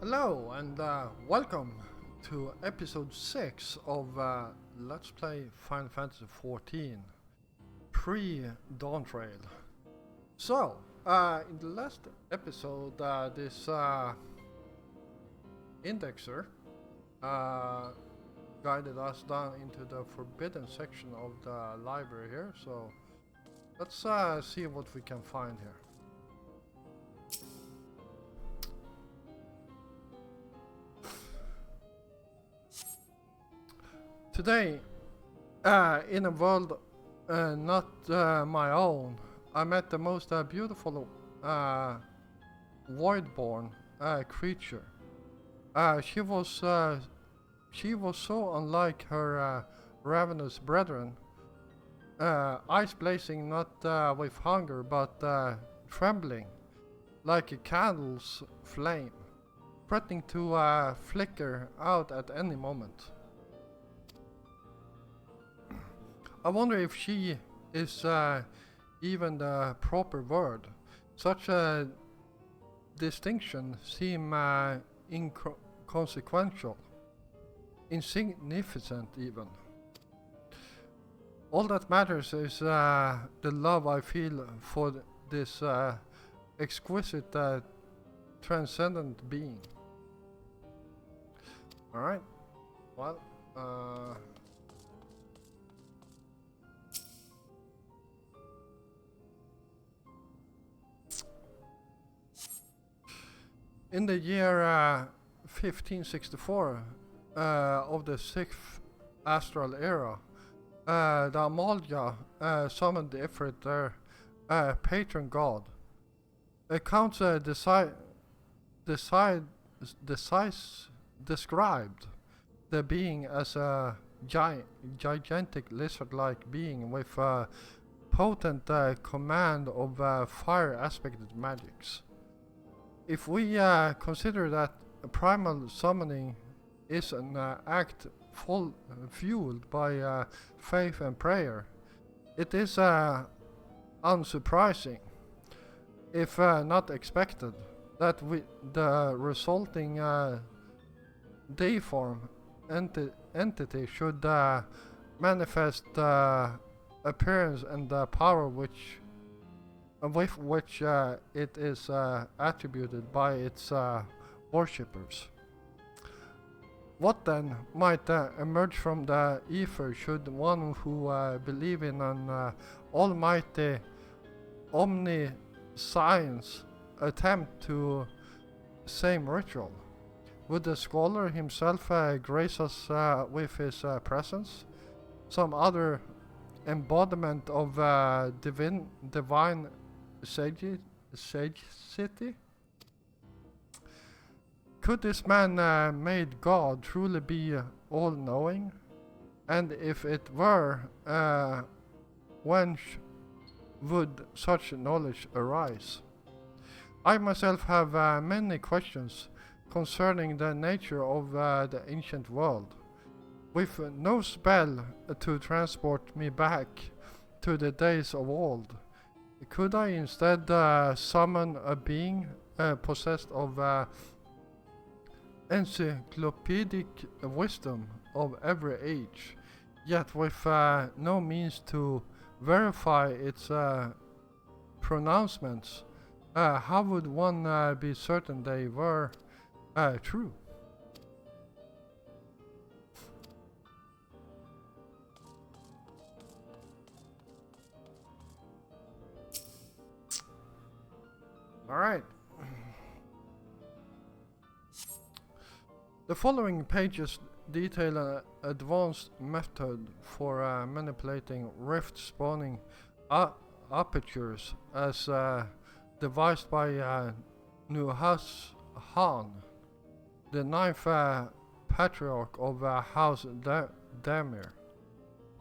Hello and welcome to episode 6 of Let's Play Final Fantasy XIV Pre Dawntrail. So, in the last episode, this indexer guided us down into the forbidden section of the library here. So, let's see what we can find here. Today, in a world not my own, I met the most beautiful voidborn creature. She was so unlike her ravenous brethren, eyes blazing not with hunger but trembling like a candle's flame, threatening to flicker out at any moment. I wonder if she is even the proper word. Such a distinction seems inconsequential, insignificant even. All that matters is the love I feel for this exquisite transcendent being. Alright, well, in the year 1564 of the 6th astral era, the Amalia summoned the Ifrit, their patron god. Accounts described the being as a gigantic lizard-like being with potent command of fire-aspected magics. If we consider that primal summoning is an act fueled by faith and prayer, it is unsurprising, if not expected, that the resulting deiform entity should manifest appearance and the power with which it is attributed by its worshippers. What then might emerge from the ether should one who believe in an almighty omniscience attempt to same ritual? Would the scholar himself grace us with his presence? Some other embodiment of divine sagacity? Could this man-made God truly be all-knowing? And if it were, when would such knowledge arise? I myself have many questions concerning the nature of the ancient world. With no spell to transport me back to the days of old, could I instead summon a being possessed of encyclopedic wisdom of every age, yet with no means to verify its pronouncements? How would one be certain they were true? Alright. The following pages detail an advanced method for manipulating rift-spawning apertures as devised by Nuhas Han, the ninth patriarch of House Damir.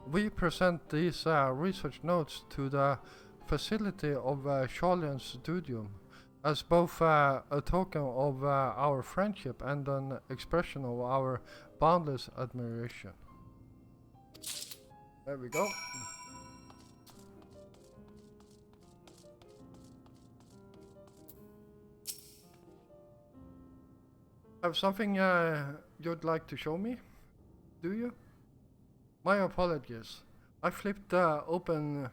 We present these research notes to the facility of Charlian's studium as both a token of our friendship and an expression of our boundless admiration. There we go. Have something you'd like to show me? Do you? My apologies. I flipped open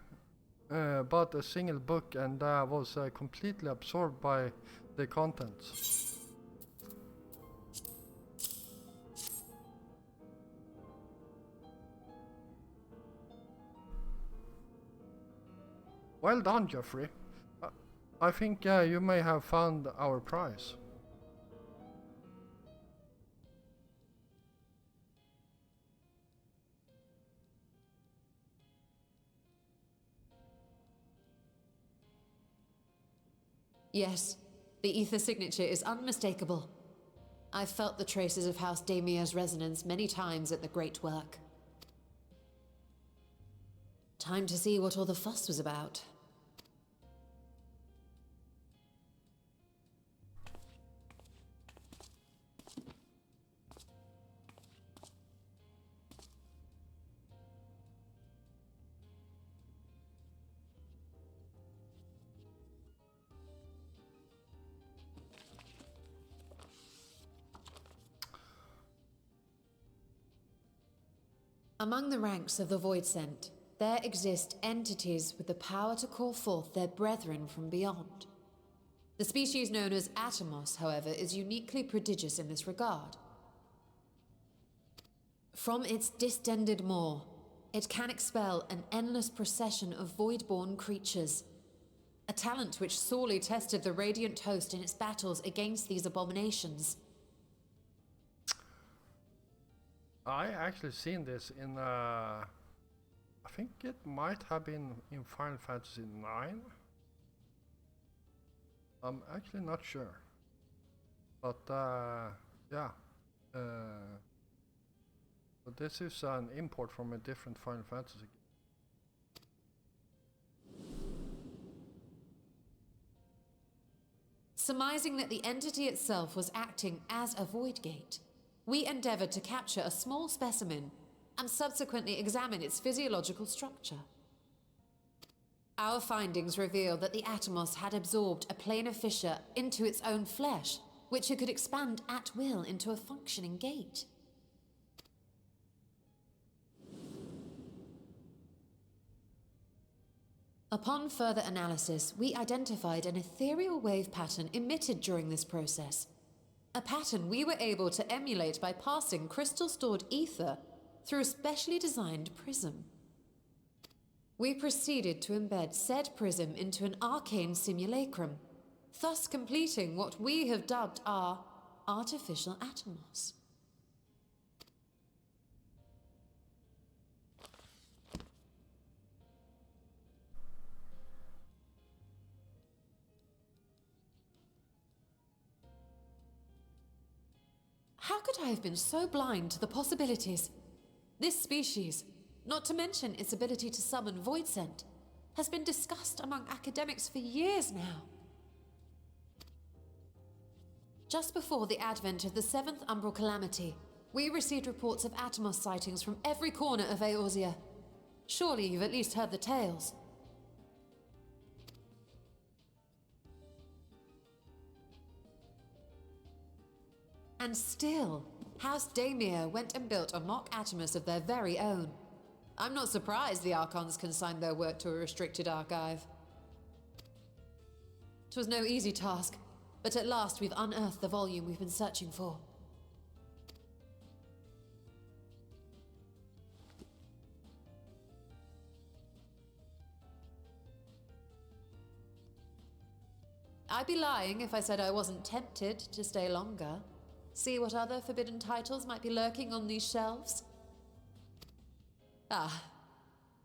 bought a single book and was completely absorbed by the contents. Well done, Geoffrey. I think you may have found our prize. Yes, the ether signature is unmistakable. I've felt the traces of House Damia's resonance many times at the Great Work. Time to see what all the fuss was about. Among the ranks of the Voidsent, there exist entities with the power to call forth their brethren from beyond. The species known as Atomos, however, is uniquely prodigious in this regard. From its distended maw, it can expel an endless procession of void-born creatures, a talent which sorely tested the Radiant Host in its battles against these abominations. I actually seen this in I think it might have been in Final Fantasy IX. I'm actually not sure, but yeah. So this is an import from a different Final Fantasy game. Surmising that the entity itself was acting as a void gate, we endeavored to capture a small specimen and subsequently examine its physiological structure. Our findings reveal that the Atomos had absorbed a planar fissure into its own flesh, which it could expand at will into a functioning gate. Upon further analysis, we identified an ethereal wave pattern emitted during this process. A pattern we were able to emulate by passing crystal-stored ether through a specially designed prism. We proceeded to embed said prism into an arcane simulacrum, thus completing what we have dubbed our artificial Atomos. How could I have been so blind to the possibilities? This species, not to mention its ability to summon Voidsent, has been discussed among academics for years now. Just before the advent of the 7th Umbral Calamity, we received reports of Atomos sightings from every corner of Eorzea. Surely you've at least heard the tales. And still, House Damia went and built a mock Atomos of their very own. I'm not surprised the Archons consigned their work to a restricted archive. 'Twas no easy task, but at last we've unearthed the volume we've been searching for. I'd be lying if I said I wasn't tempted to stay longer. See what other forbidden titles might be lurking on these shelves? Ah,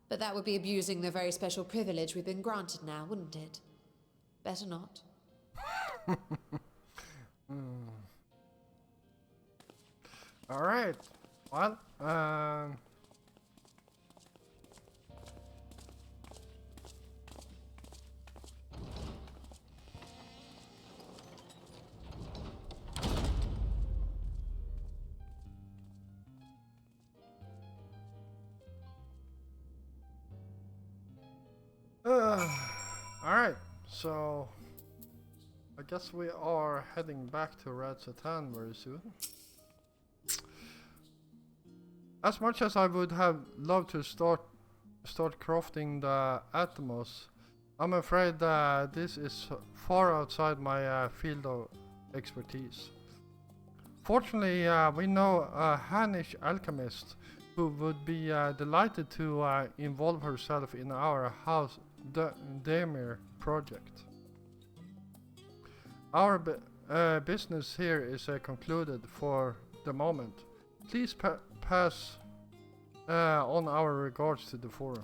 but that would be abusing the very special privilege we've been granted now, wouldn't it? Better not. All right. Well, all right. So I guess we are heading back to Red Satan very soon. As much as I would have loved to start crafting the Atmos, I'm afraid this is far outside my field of expertise. Fortunately, we know a Hannish alchemist who would be delighted to involve herself in our House Demir project. Our business here is concluded for the moment. Please pass on our regards to the forum.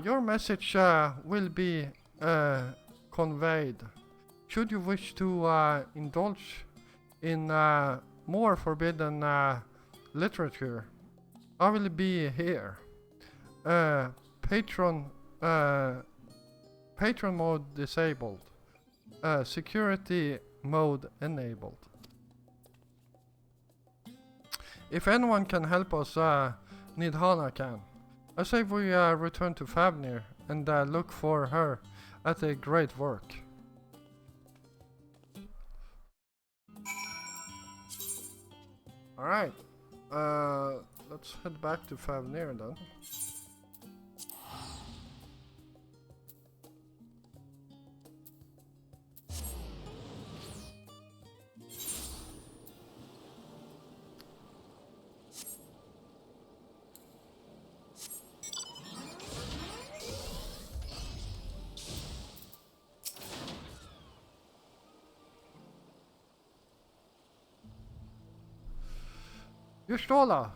Your message will be conveyed. Should you wish to indulge in more forbidden literature, I will be here. Patron mode disabled. Security mode enabled. If anyone can help us, Nidhana can. I say we return to Fafnir and look for her at a great work. Alright, let's head back to Fafnir then. Yustola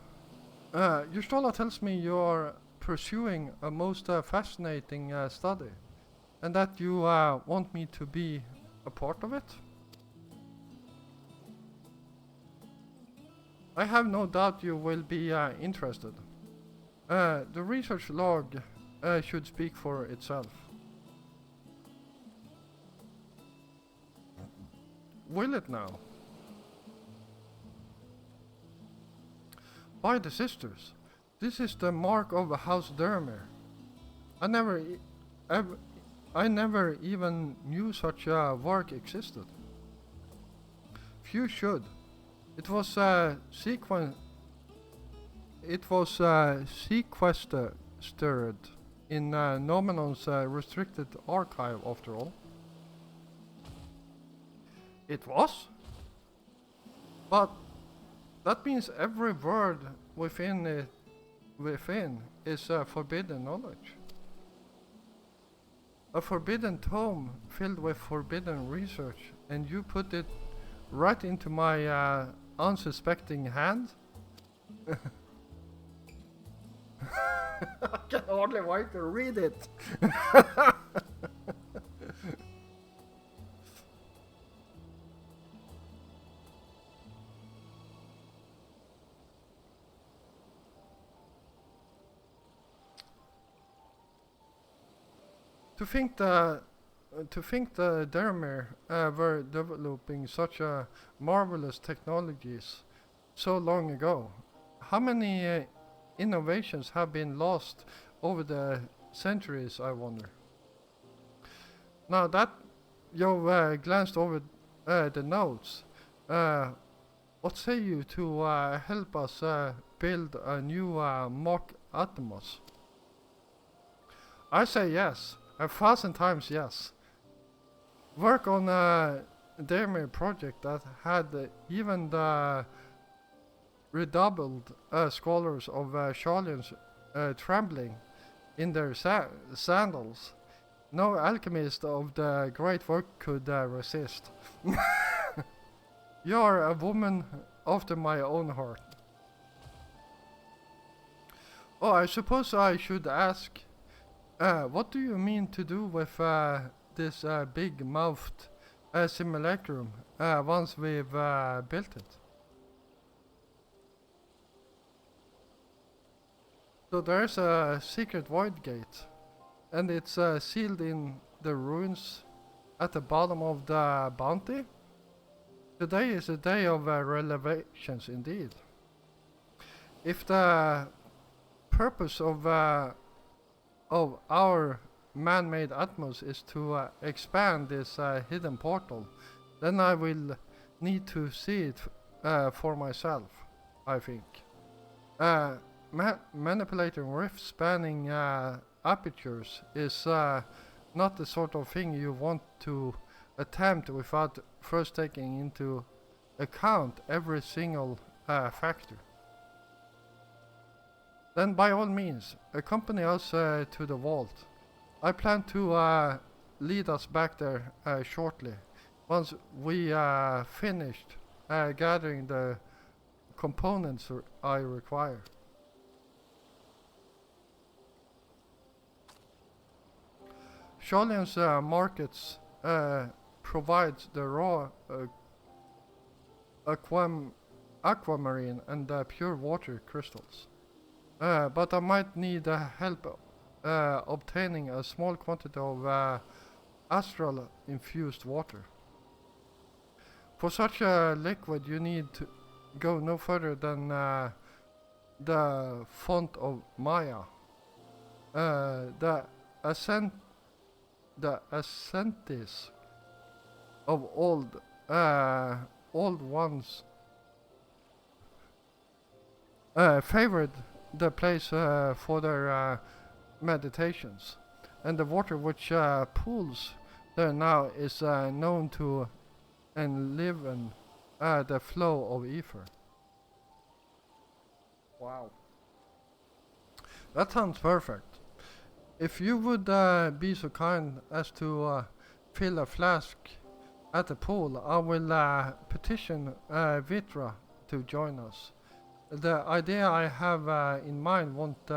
tells me you're pursuing a most fascinating study, and that you want me to be a part of it. I have no doubt you will be interested. The research log should speak for itself. Will it now? By the sisters, this is the mark of House Dermer. I never even knew such a work existed. Few should. It was sequestered in Nomenon's restricted archive, after all. It was? But that means every word within is forbidden knowledge. A forbidden tome filled with forbidden research, and you put it right into my unsuspecting hand? I can hardly wait to read it. To think the Dermer were developing such marvelous technologies so long ago. How many innovations have been lost over the centuries, I wonder? Now that you've glanced over the notes, what say you to help us build a new mock Atmos? I say yes. 1,000 times yes. Work on a Demir project that had even the redoubled scholars of Sharlians trembling in their sandals. No alchemist of the great work could resist. You're a woman after my own heart. Oh, I suppose I should ask, what do you mean to do with this big-mouthed simulacrum once we've built it? So there's a secret void gate, and it's sealed in the ruins at the bottom of the bounty? Today is a day of revelations indeed. If the purpose of of our man-made Atmos is to expand this hidden portal, then I will need to see it for myself, I think. Manipulating rift spanning apertures is not the sort of thing you want to attempt without first taking into account every single factor. Then by all means, accompany us to the vault. I plan to lead us back there shortly, once we finished gathering the components I require. Sholian's markets provides the raw aquamarine and pure water crystals. But I might need help obtaining a small quantity of astral infused water. For such a liquid you need to go no further than the font of Maya. The ascentis of old ones favored the place for their meditations, and the water which pools there now is known to enliven the flow of ether. Wow. That sounds perfect. If you would be so kind as to fill a flask at the pool, I will petition Vitra to join us. The idea I have in mind won't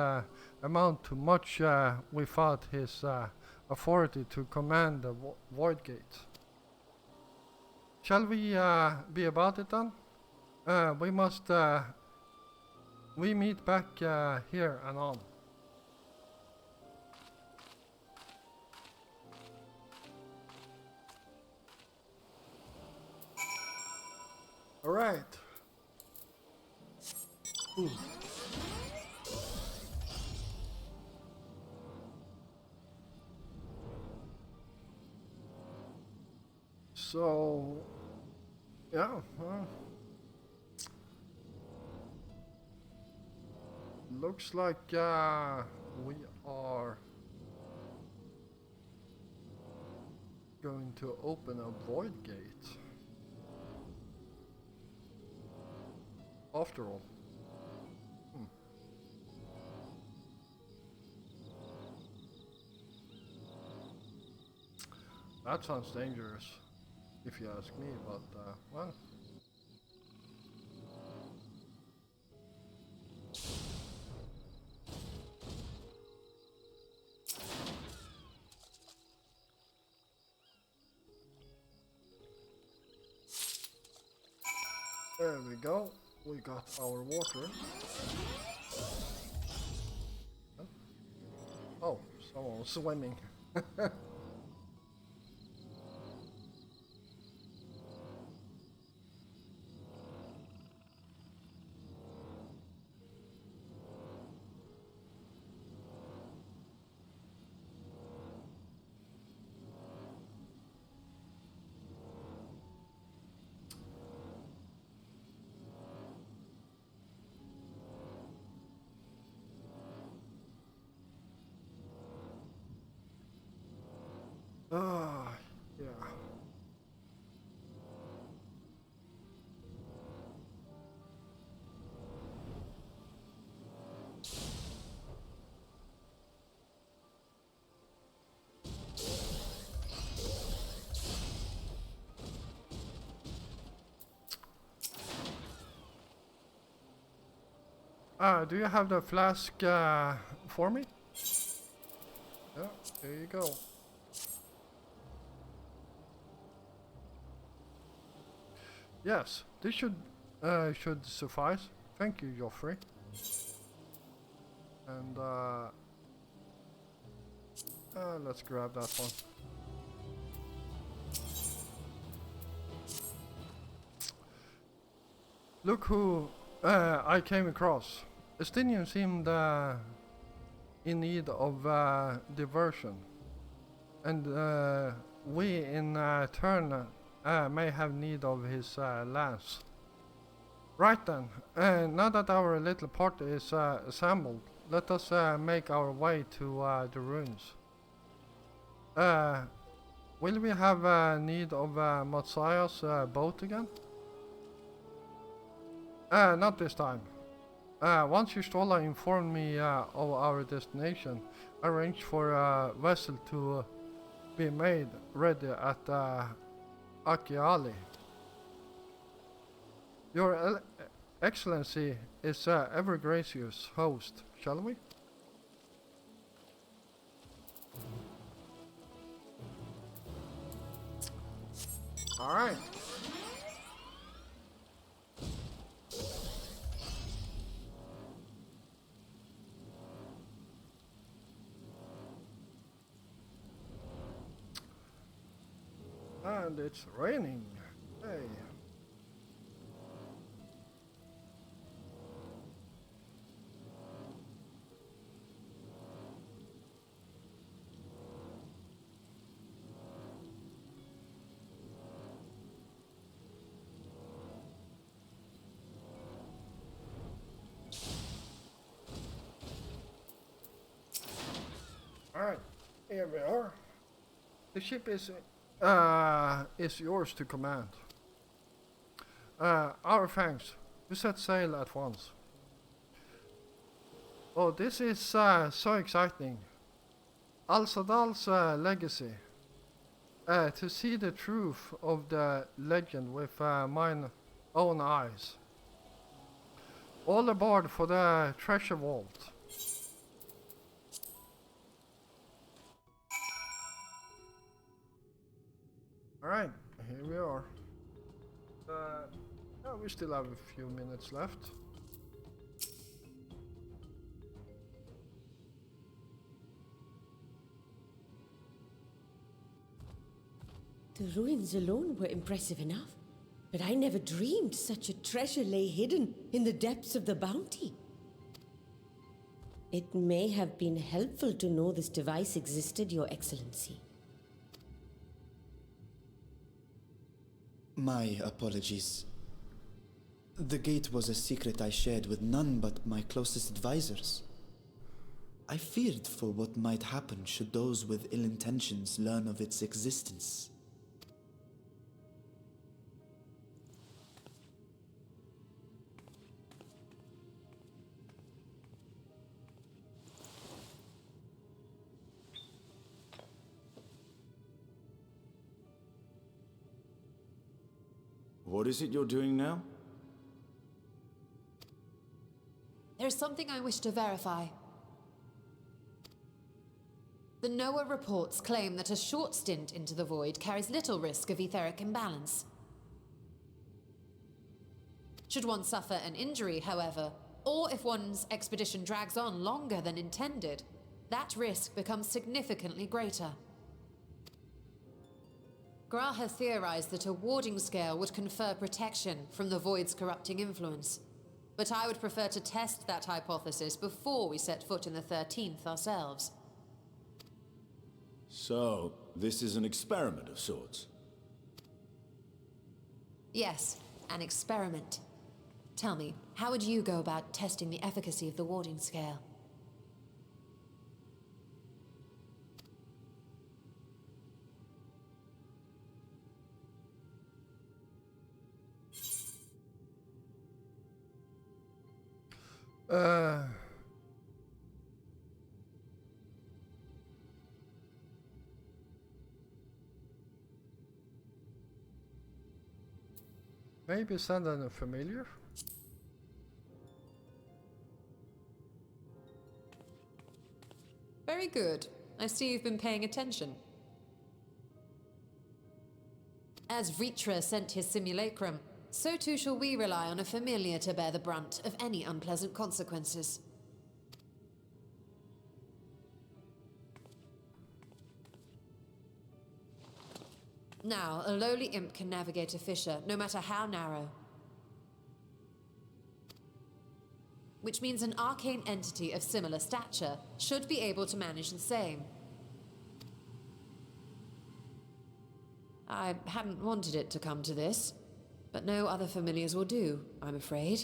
amount to much without his authority to command the void gate. Shall we be about it then? We meet back here and on. All right. Ooh. So, yeah, looks like we are going to open a void gate. After all. That sounds dangerous, if you ask me, but, well. There we go. We got our water. Huh? Oh, someone was swimming. Yeah. Do you have the flask for me? Yeah, there you go. Yes, this should suffice. Thank you, Joffrey. And let's grab that one. Look who I came across. Estinian seemed in need of diversion, and we in turn may have need of his lance. Right then, now that our little party is assembled, let us make our way to the ruins. Will we have need of Matsuya's boat again? Not this time. Once Stola informed me of our destination, I arranged for a vessel to be made ready at Akiali. Your Excellency is ever gracious host, shall we? All right. And it's raining. Hey. All right, here we are. The ship is yours to command. Our thanks. We set sail at once. Oh, this is so exciting. Al Sadal's legacy. To see the truth of the legend with mine own eyes. All aboard for the treasure vault. Alright, here we are. Yeah, we still have a few minutes left. The ruins alone were impressive enough, but I never dreamed such a treasure lay hidden in the depths of the bounty. It may have been helpful to know this device existed, Your Excellency. My apologies. The gate was a secret I shared with none but my closest advisors. I feared for what might happen should those with ill intentions learn of its existence. What is it you're doing now? There's something I wish to verify. The NOAA reports claim that a short stint into the void carries little risk of etheric imbalance. Should one suffer an injury, however, or if one's expedition drags on longer than intended, that risk becomes significantly greater. Graha theorized that a warding scale would confer protection from the void's corrupting influence, but I would prefer to test that hypothesis before we set foot in the 13th ourselves. So, this is an experiment of sorts? Yes, an experiment. Tell me, how would you go about testing the efficacy of the warding scale? Maybe send in a familiar? Very good. I see you've been paying attention. As Vritra sent his simulacrum, so too shall we rely on a familiar to bear the brunt of any unpleasant consequences. Now, a lowly imp can navigate a fissure, no matter how narrow. which means an arcane entity of similar stature should be able to manage the same. I hadn't wanted it to come to this, but no other familiars will do, I'm afraid.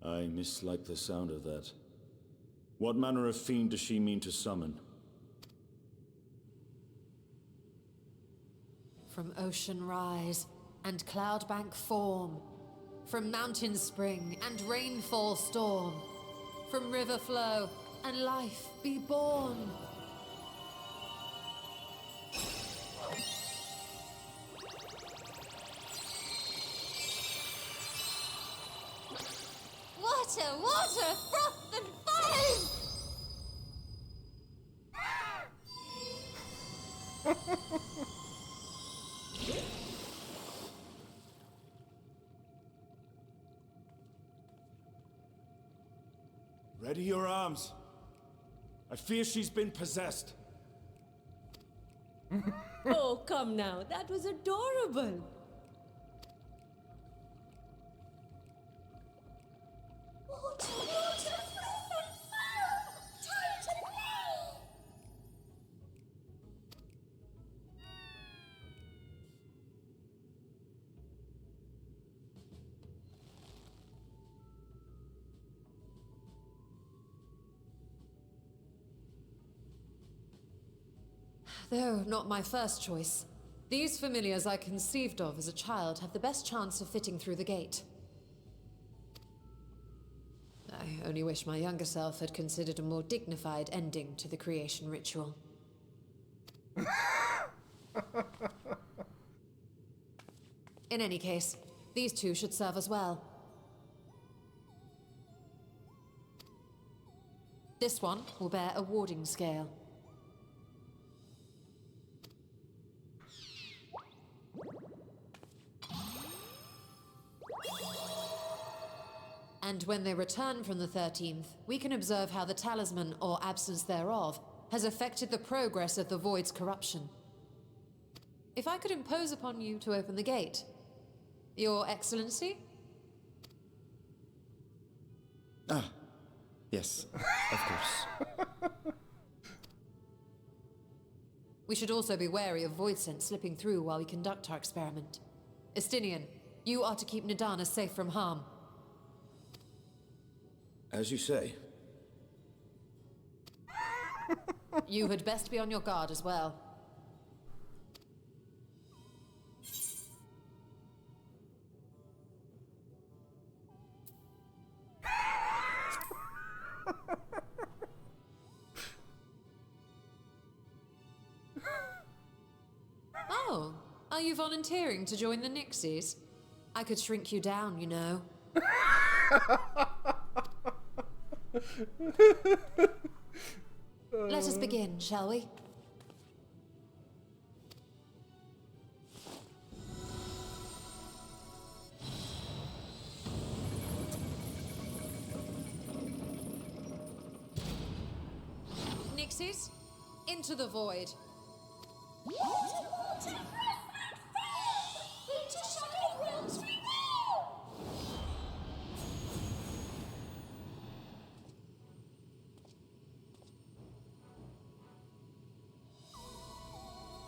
I mislike the sound of that. What manner of fiend does she mean to summon? From ocean rise and cloudbank form, from mountain spring and rainfall storm, from river flow and life be born. Water, water, froth and foam! Ready your arms. I fear she's been possessed. Oh, come now. That was adorable. Water, water, froth and foam! Time to play! Though not my first choice, these familiars I conceived of as a child have the best chance of fitting through the gate. I only wish my younger self had considered a more dignified ending to the creation ritual. In any case, these two should serve us well. This one will bear a warding scale. And when they return from the 13th, we can observe how the talisman, or absence thereof, has affected the progress of the Void's corruption. If I could impose upon you to open the gate. Your Excellency? Ah, yes, of course. We should also be wary of void scent slipping through while we conduct our experiment. Estinian, you are to keep Nidana safe from harm. As you say. You had best be on your guard as well. Oh, are you volunteering to join the Nixies? I could shrink you down, you know. Let us begin, shall we? Nixies, into the void. Water, water, froth and foam! Into shocking realms we go!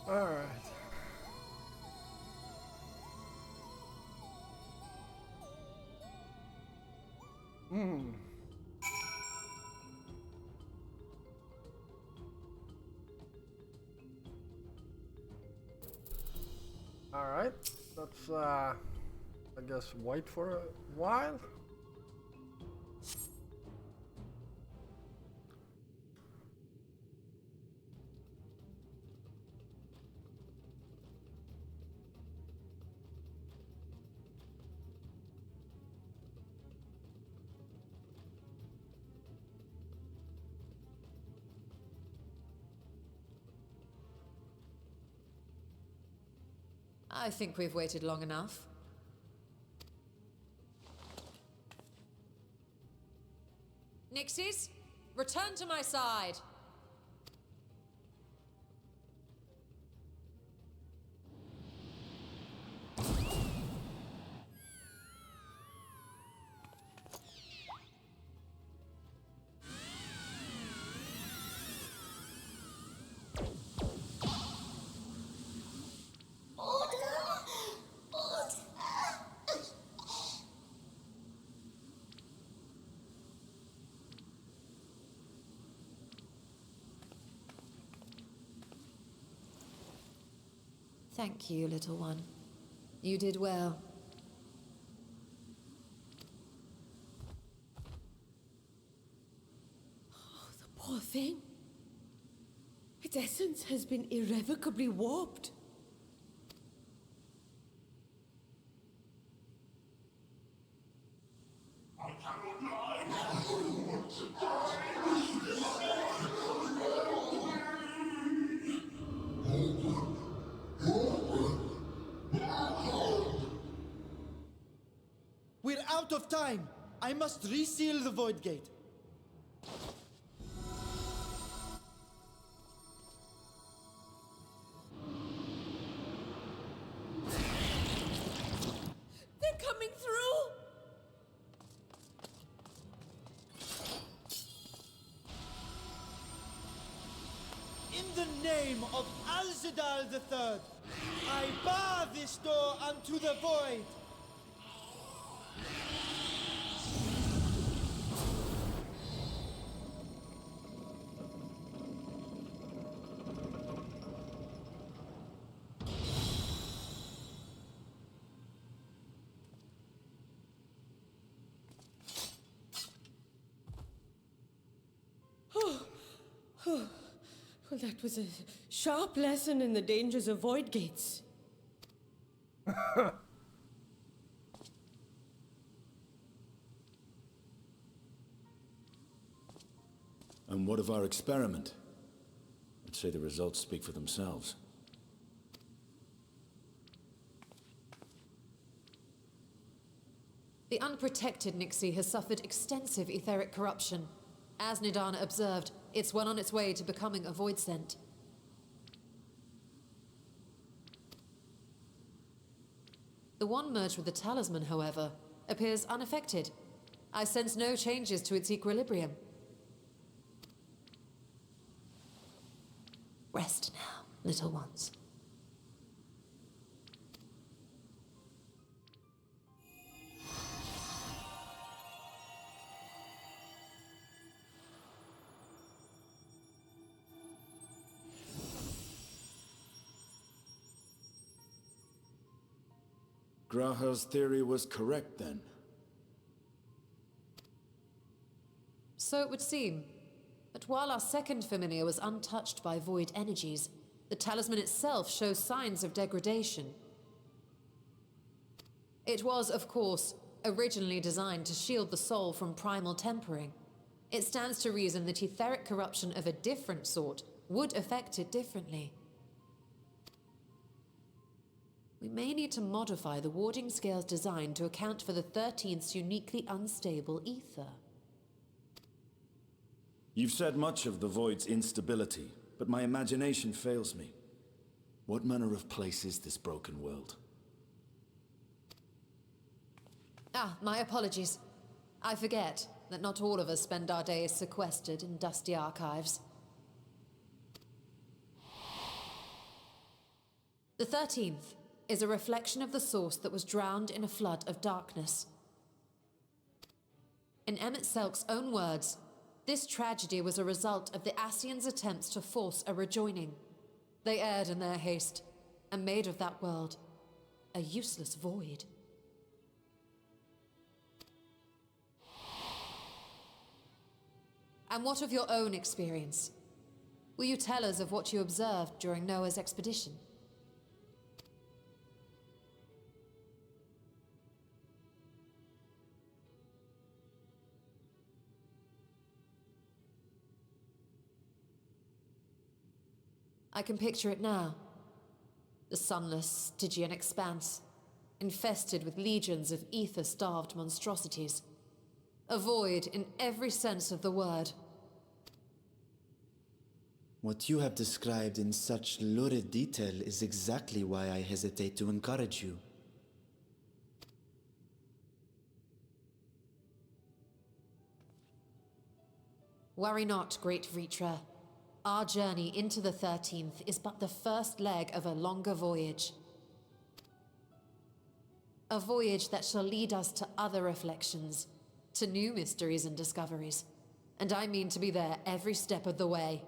Alright. Alright, let's I guess wait for a while. I think we've waited long enough. Nixies, return to my side. Thank you, little one. You did well. The poor thing. Its essence has been irrevocably warped. We're out of time! I must reseal the Void Gate. They're coming through! In the name of Alzadal III, I bar this door unto the void! Well, that was a sharp lesson in the dangers of void gates. And what of our experiment? I'd say the results speak for themselves. The unprotected Nixie has suffered extensive etheric corruption. As Nidana observed, it's well on its way to becoming a void scent. The one merged with the talisman, however, appears unaffected. I sense no changes to its equilibrium. Rest now, little ones. Graha's theory was correct, then. So it would seem. But while our second familiar was untouched by void energies, the talisman itself shows signs of degradation. It was, of course, originally designed to shield the soul from primal tempering. It stands to reason that etheric corruption of a different sort would affect it differently. We may need to modify the warding scale's design to account for the 13th's uniquely unstable ether. You've said much of the Void's instability, but my imagination fails me. What manner of place is this broken world? Ah, my apologies. I forget that not all of us spend our days sequestered in dusty archives. The 13th is a reflection of the source that was drowned in a flood of darkness. In Emmett Selk's own words, this tragedy was a result of the Ascians' attempts to force a rejoining. They erred in their haste, and made of that world a useless void. And what of your own experience? Will you tell us of what you observed during Noah's expedition? I can picture it now. The sunless, Stygian expanse, infested with legions of ether-starved monstrosities. A void in every sense of the word. What you have described in such lurid detail is exactly why I hesitate to encourage you. Worry not, great Vritra. Our journey into the 13th is but the first leg of a longer voyage. A voyage that shall lead us to other reflections, to new mysteries and discoveries. And I mean to be there every step of the way.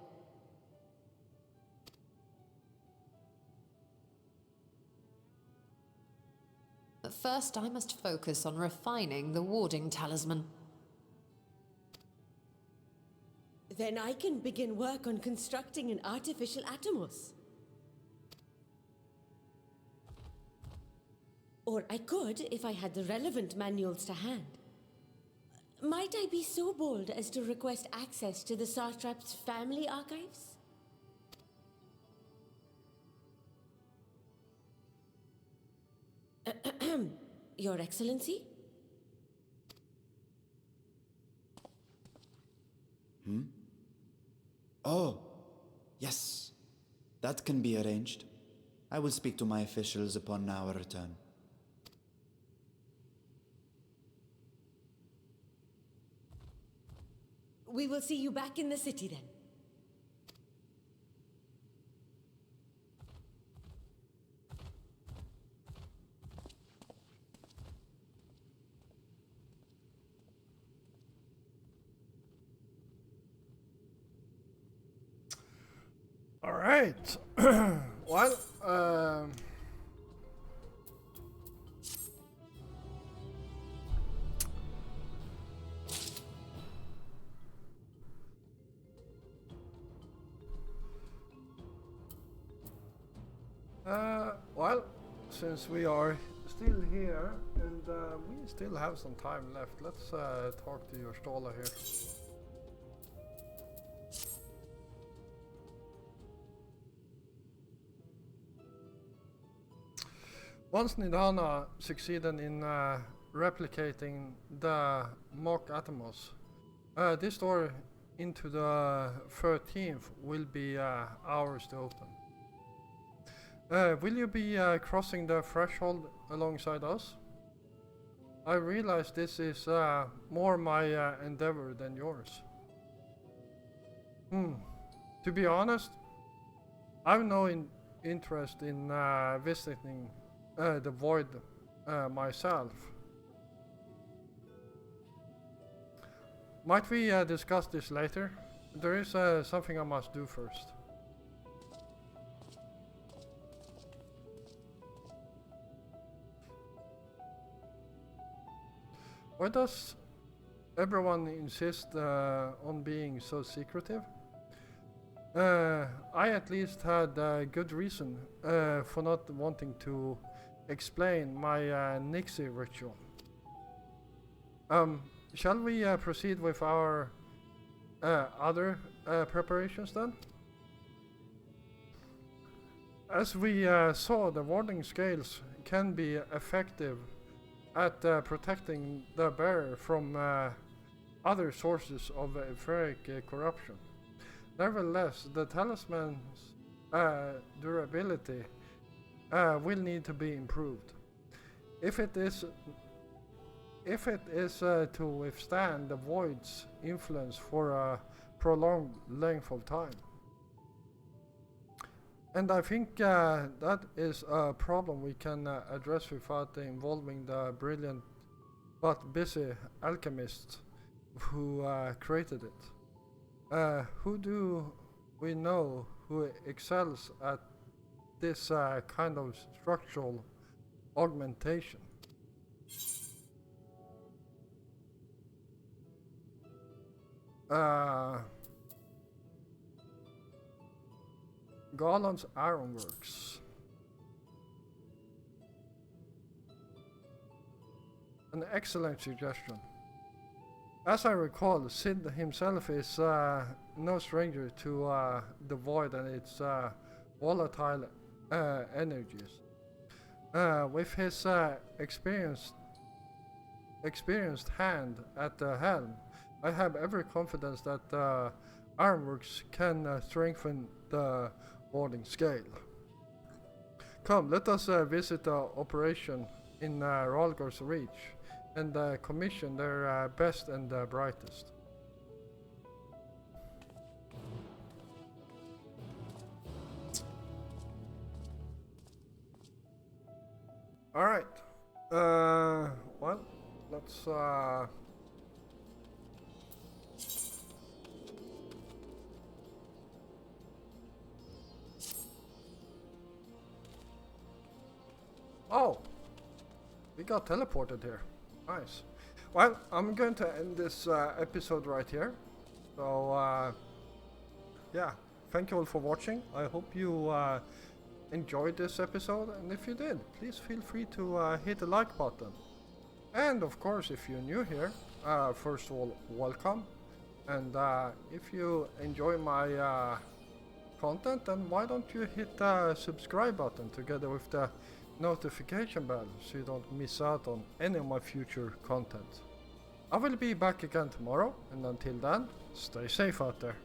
First, I must focus on refining the warding talisman. Then I can begin work on constructing an artificial Atomos. Or I could if I had the relevant manuals to hand. Might I be so bold as to request access to the Satrap's family archives? Your Excellency? Oh, yes. That can be arranged. I will speak to my officials upon our return. We will see you back in the city then. All right. Well, well, since we are still here and we still have some time left, let's talk to your Stola here. Once Nidana succeeded in replicating the mock Atomos, this door into the 13th will be ours to open. Will you be crossing the threshold alongside us? I realize this is more my endeavor than yours. To be honest, I've no interest in visiting the void myself. Might we discuss this later? There is something I must do first. Why does everyone insist on being so secretive? I at least had a good reason for not wanting to explain my Nixie ritual. Shall we proceed with our other preparations then? As we saw, the warding scales can be effective at protecting the bearer from other sources of etheric corruption. Nevertheless, the talisman's durability will need to be improved. If it is to withstand the void's influence for a prolonged length of time. And I think that is a problem we can address without involving the brilliant but busy alchemists who created it. Who do we know who excels at this kind of structural augmentation? Garland's Ironworks. An excellent suggestion. As I recall, Sid himself is no stranger to the void and its volatile energies. With his experienced hand at the helm, I have every confidence that Ironworks can strengthen the warding scale. Come, let us visit the operation in Ralgar's Reach and commission their best and brightest. Alright. Well, let's Oh, we we got teleported here. Nice. Well, I'm going to end this episode right here. So, yeah. Thank you all for watching. I hope you enjoyed this episode. And if you did, please feel free to hit the like button. And of course, if you're new here, first of all, welcome. And if you enjoy my content, then why don't you hit the subscribe button together with the notification bell so you don't miss out on any of my future content. I will be back again tomorrow, and until then, stay safe out there.